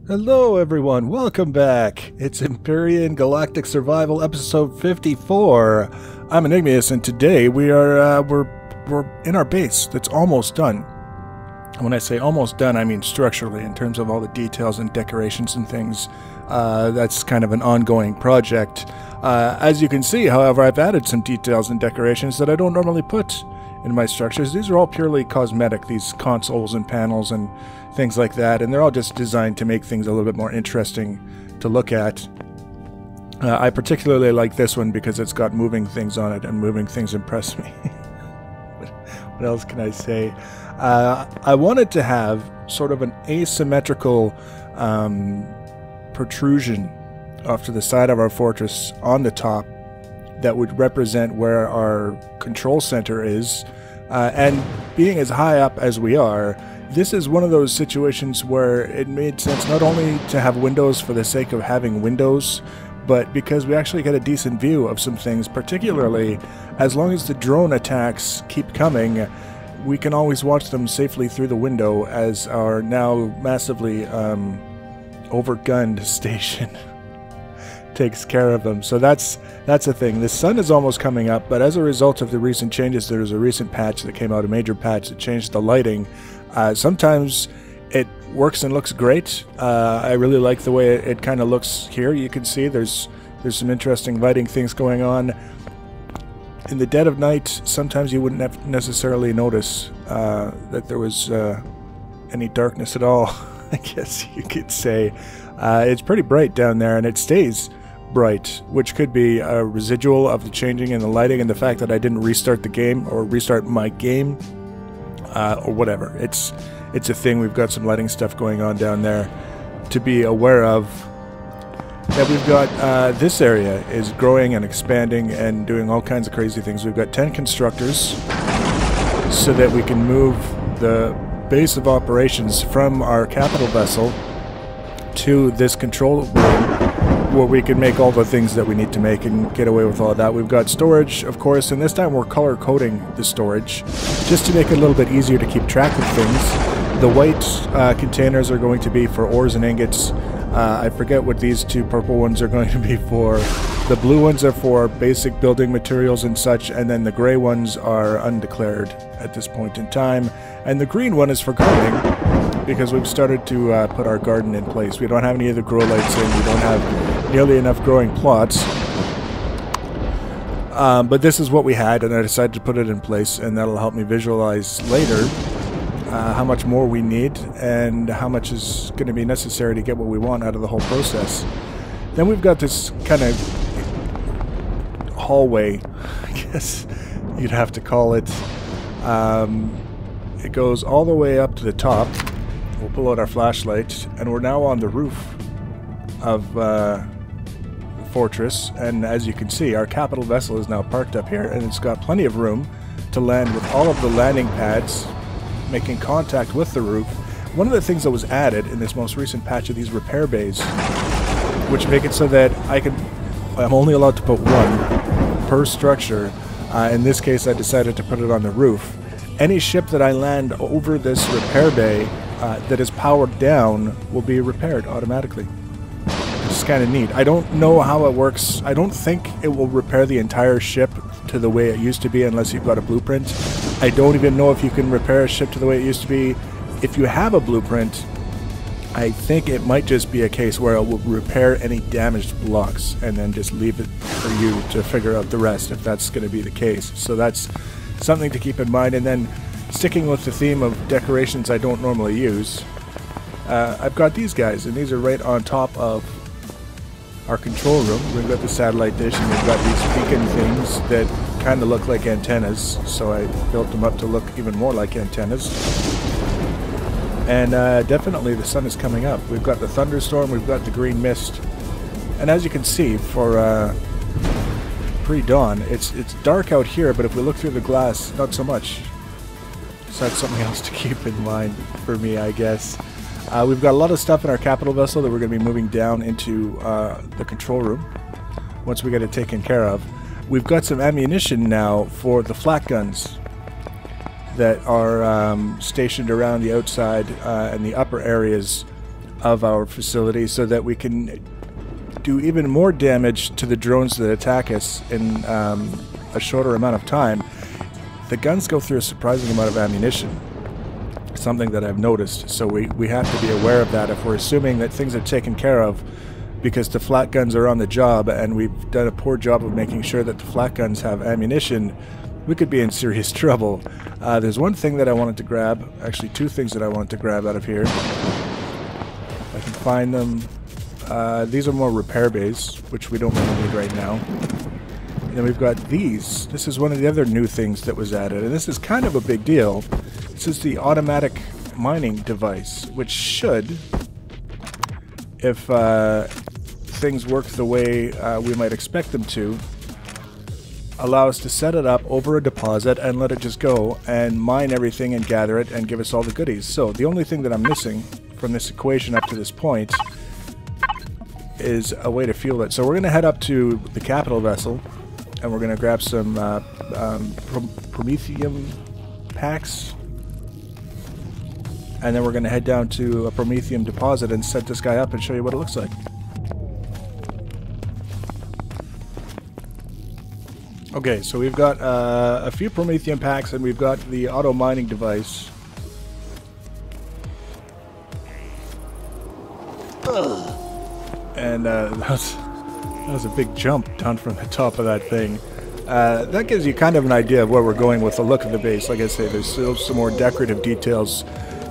Hello everyone, welcome back. It's Empyrion Galactic Survival episode 54. I'm Enigmius and today we're in our base that's almost done. When I say almost done, I mean structurally in terms of all the details and decorations and things. That's kind of an ongoing project. As you can see, however, I've added some details and decorations that I don't normally put in my structures. These are all purely cosmetic, these consoles and panels and things like that, and they're all just designed to make things a little bit more interesting to look at. I particularly like this one because it's got moving things on it, and moving things impress me. What else can I say? I wanted to have sort of an asymmetrical protrusion off to the side of our fortress on the top that would represent where our control center is, and being as high up as we are, this is one of those situations where it made sense not only to have windows for the sake of having windows, but because we actually get a decent view of some things, particularly as long as the drone attacks keep coming, we can always watch them safely through the window as our now massively overgunned station takes care of them. So that's a thing. The sun is almost coming up, but as a result of the recent changes, there was a recent patch that came out, a major patch that changed the lighting. Sometimes it works and looks great. I really like the way it kind of looks here. You can see there's some interesting lighting things going on. In the dead of night, sometimes you wouldn't necessarily notice that there was any darkness at all, I guess you could say. It's pretty bright down there, and it stays bright, which could be a residual of the changing in the lighting and the fact that I didn't restart the game or restart my game. Or whatever. It's a thing. We've got some lighting stuff going on down there to be aware of. That we've got this area is growing and expanding and doing all kinds of crazy things. We've got 10 constructors so that we can move the base of operations from our capital vessel to this control room where we can make all the things that we need to make and get away with all of that. We've got storage, of course, and this time we're color coding the storage just to make it a little bit easier to keep track of things. The white containers are going to be for ores and ingots. I forget what these two purple ones are going to be for. The blue ones are for basic building materials and such, and then the gray ones are undeclared at this point in time. And the green one is for gardening, because we've started to put our garden in place. We don't have any of the grow lights in, we don't have nearly enough growing plots. But this is what we had, and I decided to put it in place, and that'll help me visualize later how much more we need and how much is going to be necessary to get what we want out of the whole process. Then we've got this kind of hallway, I guess you'd have to call it. It goes all the way up to the top. We'll pull out our flashlight, and we're now on the roof of the fortress, and as you can see, our capital vessel is now parked up here, and it's got plenty of room to land with all of the landing pads making contact with the roof. One of the things that was added in this most recent patch are these repair bays, which make it so that I'm only allowed to put one per structure. In this case, I decided to put it on the roof. Any ship that I land over this repair bay that is powered down will be repaired automatically. It's kind of neat. I don't know how it works. I don't think it will repair the entire ship to the way it used to be unless you've got a blueprint. I don't even know if you can repair a ship to the way it used to be. If you have a blueprint, I think it might just be a case where it will repair any damaged blocks and then just leave it for you to figure out the rest if that's going to be the case. So that's something to keep in mind. And then sticking with the theme of decorations I don't normally use, I've got these guys, and these are right on top of our control room. We've got the satellite dish, and we've got these beacon things that kind of look like antennas, so I built them up to look even more like antennas. And definitely the sun is coming up. We've got the thunderstorm, we've got the green mist, and as you can see, for pre-dawn, it's dark out here, but if we look through the glass, not so much. So that's something else to keep in mind for me, I guess. We've got a lot of stuff in our capital vessel that we're going to be moving down into the control room once we get it taken care of. We've got some ammunition now for the flak guns that are stationed around the outside and the upper areas of our facility so that we can do even more damage to the drones that attack us in a shorter amount of time. The guns go through a surprising amount of ammunition, something that I've noticed, so we have to be aware of that if we're assuming that things are taken care of, because the flat guns are on the job and we've done a poor job of making sure that the flat guns have ammunition. We could be in serious trouble. There's one thing that I wanted to grab, actually two things that I wanted to grab out of here. If I can find them. These are more repair bays, which we don't really need right now. And then we've got these. This is one of the other new things that was added, and this is kind of a big deal. This is the automatic mining device, which should, if things work the way we might expect them to, allow us to set it up over a deposit and let it just go and mine everything and gather it and give us all the goodies. So the only thing that I'm missing from this equation up to this point is a way to fuel it. So we're going to head up to the capital vessel and we're going to grab some Promethium packs, and then we're going to head down to a Promethium deposit and set this guy up and show you what it looks like. Okay, so we've got a few Promethium packs and we've got the auto mining device. And that was a big jump down from the top of that thing. That gives you kind of an idea of where we're going with the look of the base. Like I say, there's still some more decorative details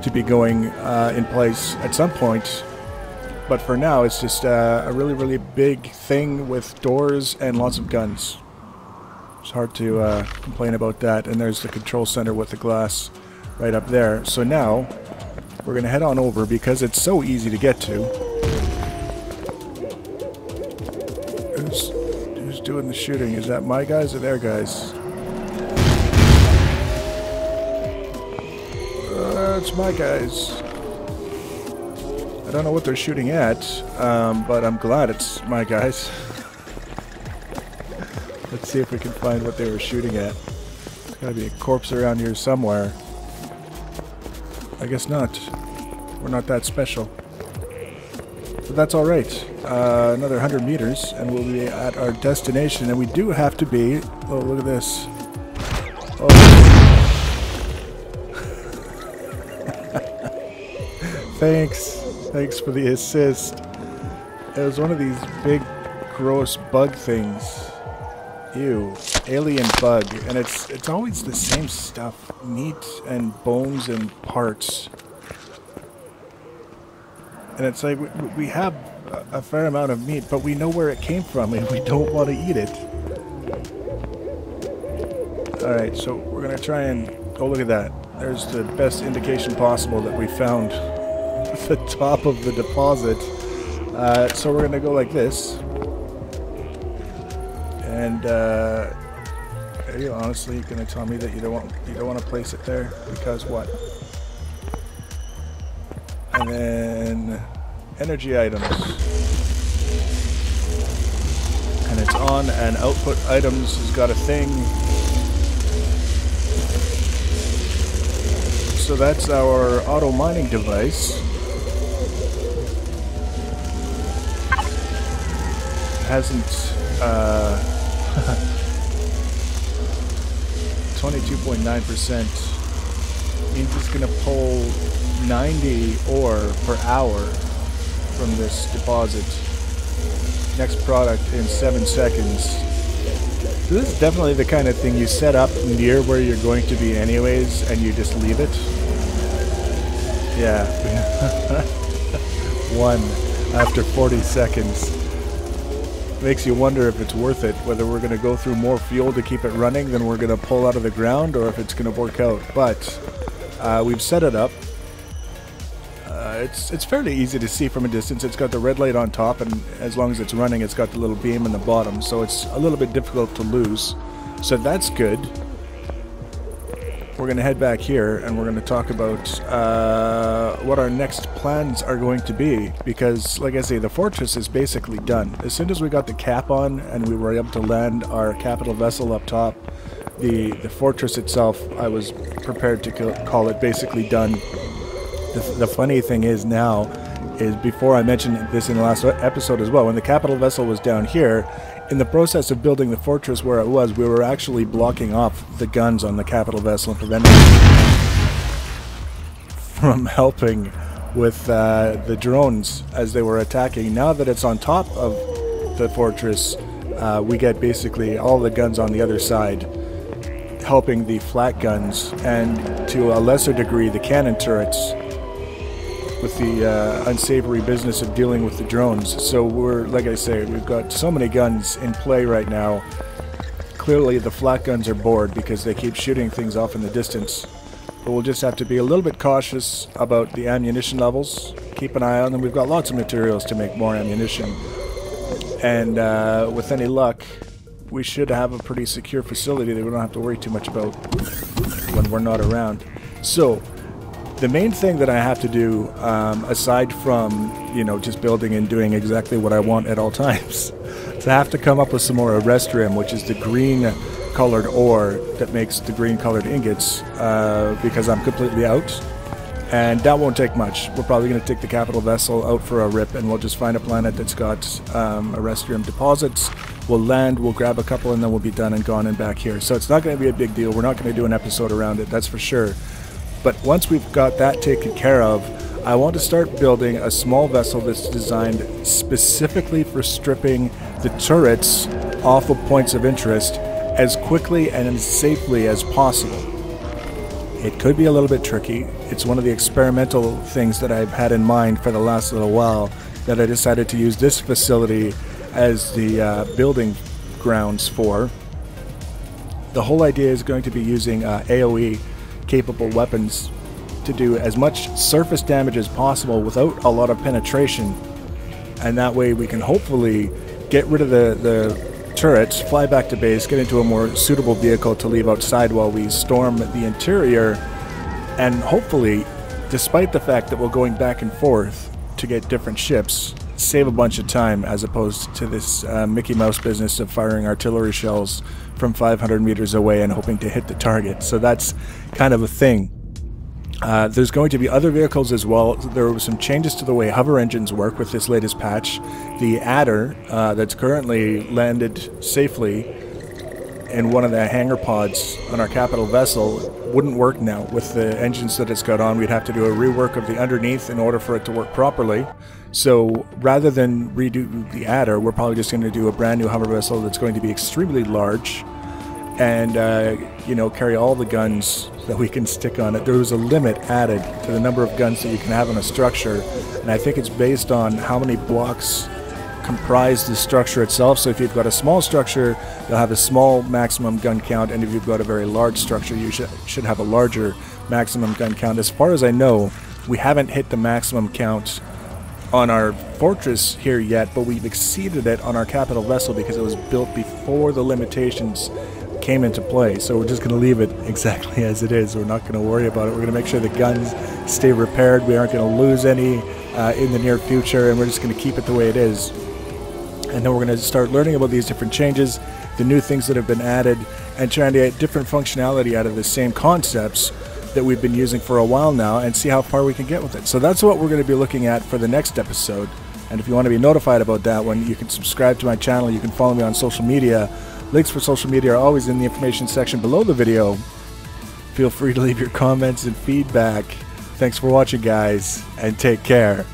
to be going in place at some point. But for now, it's just a really, really big thing with doors and lots of guns. It's hard to complain about that. And there's the control center with the glass right up there. So now, we're going to head on over because it's so easy to get to. Who's doing the shooting? Is that my guys or their guys? It's my guys. I don't know what they're shooting at, but I'm glad it's my guys. Let's see if we can find what they were shooting at. There's gotta be a corpse around here somewhere. I guess not. We're not that special. But that's alright. Another 100 meters and we'll be at our destination, and we do have to be... Oh, look at this. Oh. Thanks for the assist. It was one of these big gross bug things. Ew. Alien bug. And it's always the same stuff. Meat and bones and parts. And it's like we have a fair amount of meat, but we know where it came from and we don't want to eat it. Alright, so we're going to try and... Oh, look at that. There's the best indication possible that we found the top of the deposit. So we're going to go like this. And are you honestly going to tell me that you don't want to place it there? Because what? And then energy items. And it's on, and output items has got a thing. So that's our auto mining device. Hasn't 22.9% means it's gonna pull 90 ore per hour from this deposit. Next product in 7 seconds. So this is definitely the kind of thing you set up near where you're going to be anyways, and you just leave it. Yeah. 1 after 40 seconds. Makes you wonder if it's worth it, whether we're going to go through more fuel to keep it running than we're going to pull out of the ground, or if it's going to work out. But we've set it up. It's fairly easy to see from a distance. It's got the red light on top, and as long as it's running, it's got the little beam in the bottom, so it's a little bit difficult to lose. So that's good. We're going to head back here, and we're going to talk about what our next plans are going to be, because, like I say, the fortress is basically done. As soon as we got the cap on, and we were able to land our capital vessel up top, the fortress itself, I was prepared to call it basically done. The funny thing is now, is, before I mentioned this in the last episode as well, when the capital vessel was down here, in the process of building the fortress where it was, we were actually blocking off the guns on the capital vessel and preventing from helping with the drones as they were attacking. Now that it's on top of the fortress, we get basically all the guns on the other side helping the flat guns, and to a lesser degree the cannon turrets, with the unsavory business of dealing with the drones. So we're, like I say, we've got so many guns in play right now. Clearly the flat guns are bored because they keep shooting things off in the distance. But we'll just have to be a little bit cautious about the ammunition levels. Keep an eye on them. We've got lots of materials to make more ammunition. And with any luck, we should have a pretty secure facility that we don't have to worry too much about when we're not around. So the main thing that I have to do, aside from, you know, just building and doing exactly what I want at all times, is I have to come up with some more arrestrium, which is the green colored ore that makes the green colored ingots, because I'm completely out. And that won't take much. We're probably going to take the capital vessel out for a rip, and we'll just find a planet that's got arrestrium deposits. We'll land, we'll grab a couple, and then we'll be done and gone and back here. So it's not going to be a big deal. We're not going to do an episode around it, that's for sure. But once we've got that taken care of, I want to start building a small vessel that's designed specifically for stripping the turrets off of points of interest as quickly and as safely as possible. It could be a little bit tricky. It's one of the experimental things that I've had in mind for the last little while, that I decided to use this facility as the building grounds for. The whole idea is going to be using AoE capable weapons to do as much surface damage as possible without a lot of penetration, and that way we can hopefully get rid of the turrets, fly back to base, get into a more suitable vehicle to leave outside while we storm the interior, and hopefully, despite the fact that we're going back and forth to get different ships, save a bunch of time as opposed to this Mickey Mouse business of firing artillery shells from 500 meters away and hoping to hit the target. So that's kind of a thing. There's going to be other vehicles as well. There were some changes to the way hover engines work with this latest patch. The adder that's currently landed safely in one of the hangar pods on our capital vessel wouldn't work now with the engines that it's got on. We'd have to do a rework of the underneath in order for it to work properly. So rather than redo the adder, we're probably just going to do a brand new hover vessel that's going to be extremely large and you know, carry all the guns that we can stick on it. There was a limit added to the number of guns that you can have on a structure, and I think it's based on how many blocks comprise the structure itself. So if you've got a small structure, you'll have a small maximum gun count, and if you've got a very large structure, you should have a larger maximum gun count. As far as I know, we haven't hit the maximum count on our fortress here yet, but we've exceeded it on our capital vessel because it was built before the limitations came into play. So we're just going to leave it exactly as it is. We're not going to worry about it. We're going to make sure the guns stay repaired. We aren't going to lose any in the near future, and we're just going to keep it the way it is. And then we're going to start learning about these different changes, the new things that have been added, and trying to get different functionality out of the same concepts that we've been using for a while now, and see how far we can get with it. So that's what we're going to be looking at for the next episode. And if you want to be notified about that one, you can subscribe to my channel. You can follow me on social media. Links for social media are always in the information section below the video. Feel free to leave your comments and feedback. Thanks for watching, guys, and take care.